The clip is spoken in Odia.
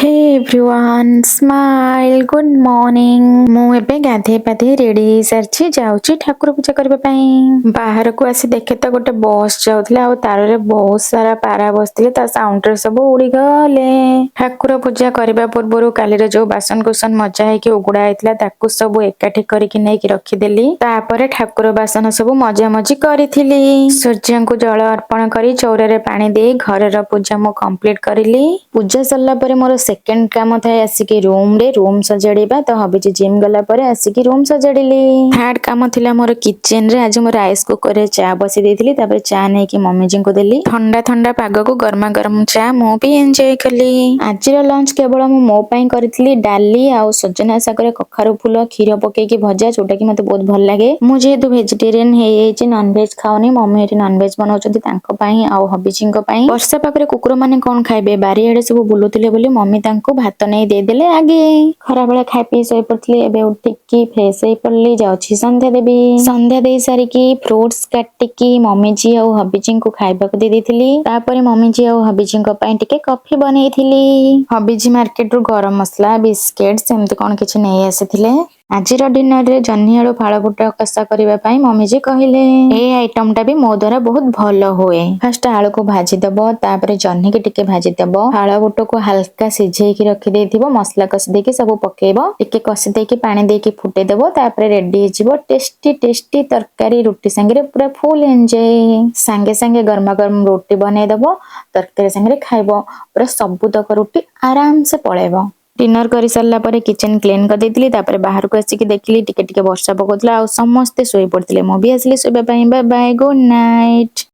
हे एवरीवन स्माइल गुड मॉर्निंग ମୁଁ ଏବେ ଗାଧେଇ ପାଧେଇ ରେଡି ହେଇ ସାରିଛି ଯାଉଛି ଠାକୁର ପୂଜା କରିବା ପାଇଁ ବାହାରକୁ ଆସି ଦେଖେ ତ ଗୋଟେ ବସ୍ ଯାଉଥିଲା ଆଉ ତାରରେ ବହୁତ ସାରା ପାରା ବସିଥିଲେ ତା ସାଉଣ୍ଡରେ ସବୁ ଉଡିଗଲେ ଠାକୁର ପୂଜା କରିବା ପୂର୍ବରୁ କାଲିର ଯୋଉ ବାସନ କୁସନ ମଜା ହେଇକି ଉଗୁଡା ହେଇଥିଲା ତାକୁ ସବୁ ଏକାଠି କରିକି ନେଇକି ରଖିଦେଲି ତାପରେ ଠାକୁର ବାସନ ସବୁ ମଜା ମଜି କରିଥିଲି ସୂର୍ଯ୍ୟଙ୍କୁ ଜଳ ଅର୍ପଣ କରି ଚଉରାରେ ପାଣି ଦେଇ ଘରର ପୂଜା ମୁଁ କମ୍ପ୍ଲିଟ କରିଲି ପୂଜା ସରିଲା ପରେ ମୋର ସେକେଣ୍ଡ କାମ ଥାଏ ଆସିକି ରୁମ ସଜାଡିବା ତ ଭାବିଛି ଜିମ୍ ଗଲା ପରେ ଆସିକି ରୁମ ସଜାଡିଲି ଥାର୍ଡ କାମ ଥିଲା ମୋର କିଚେନ ରେ ଆଜି ମୁଁ ରାଇସ କୁକର ରେ ଚା ବସେଇ ଦେଇଥିଲି ତାପରେ ଚା ନେଇକି ମମିଜିଙ୍କୁ ଦେଲି ଥଣ୍ଡା ଥଣ୍ଡା ପାଗକୁ ଗରମା ଗରମ ଚା ମୁଁ ବି ଏଞ୍ଜୟ କଲି ଆଜିର ଲଞ୍ଚ କେବଳ ମୁଁ ମୋ ପାଇଁ କରିଥିଲି ଡାଲି ଆଉ ସଜନା ଶାଗରେ କଖାରୁ ଫୁଲ କ୍ଷୀର ପକେଇକି ଭଜା ଯୋଉଟା କି ମତେ ବହୁତ ଭଲ ଲାଗେ ମୁଁ ଯେହେତୁ ଭେଜିଟେରିଆନ ହେଇଯାଇଛି ନନଭେଜ ଖାଉନି ମମି ଏଠି ନନଭେଜ ବନାଉଛନ୍ତି ତାଙ୍କ ପାଇଁ ଆଉ ହବିଜିଙ୍କ ପାଇଁ ବର୍ଷା ପାଖରେ କୁକୁର ମାନେ କଣ ଖାଇବେ ବାରିଆଡେ ସବୁ ବୁଲୁଥିଲେ ବୋଲି ମମି ତାଙ୍କୁ ଭାତ ନେଇ ଦେଇଦେଲେ ଆଗେ ଖରାବେଳେ ଖାଇ ପିଇ ଶୋଇ ପଡିଥିଲି ଏବେ ଉଠିକି ଫ୍ରେଶ ହେଇ ପଡିଲି ଯାଉଛି ସନ୍ଧ୍ୟା ଦେବି ସନ୍ଧ୍ୟା ଦେଇ ସାରିକି ଫ୍ରୁଟ୍ସ କାଟିକି ମମିଜି ଆଉ ହବିଜିଙ୍କୁ ଖାଇବାକୁ ଦେଇ ଦେଇଥିଲି ତାପରେ ମମିଜି ଆଉ ହବିଜିଙ୍କ ପାଇଁ ଟିକେ କଫି ବନେଇଥିଲି ହବିଜି ମାର୍କେଟ ରୁ ଗରମ ମସଲା ବିସ୍କେଟ ସେମିତି କଣ କିଛି ନେଇ ଆସିଥିଲେ ଆଜିର ଡିନର ରେ ଜହ୍ନି ଆଳୁ ଫାଳ ବୁଟ କଷା କରିବା ପାଇଁ ମମିଜି କହିଲେ ଏଇ ଆଇଟମ ଟା ବି ମୋ ଦ୍ୱାରା ବହୁତ ଭଲ ହୁଏ ଫାଷ୍ଟ ଆଳୁକୁ ଭାଜି ଦବ ତାପରେ ଜହ୍ନିକି ଟିକେ ଭାଜି ଦବ ଫାଳ ବୁଟକୁ ହାଲକା ସିଝେଇକି ରଖି ଦେଇଥିବ ମସଲା କଷି ଦେଇକି ସବୁ ପକେଇବ ଟିକେ କଷି ଦେଇକି ପାଣି ଦେଇକି ଫୁଟେଇ ଦବ ତାପରେ ରେଡି ହେଇଯିବ ଟେଷ୍ଟି ତରକାରୀ ରୁଟି ସାଙ୍ଗରେ ପୁରା ଫୁଲ ଏଞ୍ଜୟ ସାଙ୍ଗେ ସାଙ୍ଗେ ଗରମା ଗରମ ରୁଟି ବନେଇ ଦବ ତରକାରୀ ସାଙ୍ଗରେ ଖାଇବ ପୁରା ସବୁତକ ରୁଟି ଆରାମ ସେ ପଳେଇବ डिनर कर सारा पर किचन क्लीन कर देती तापर बाहर को आसिक देखली टिके टिके वर्षा पकाउला आ समस्ते शोई पड़ते मु भी आसिली शोइबा बाय बाय गुड नाइट।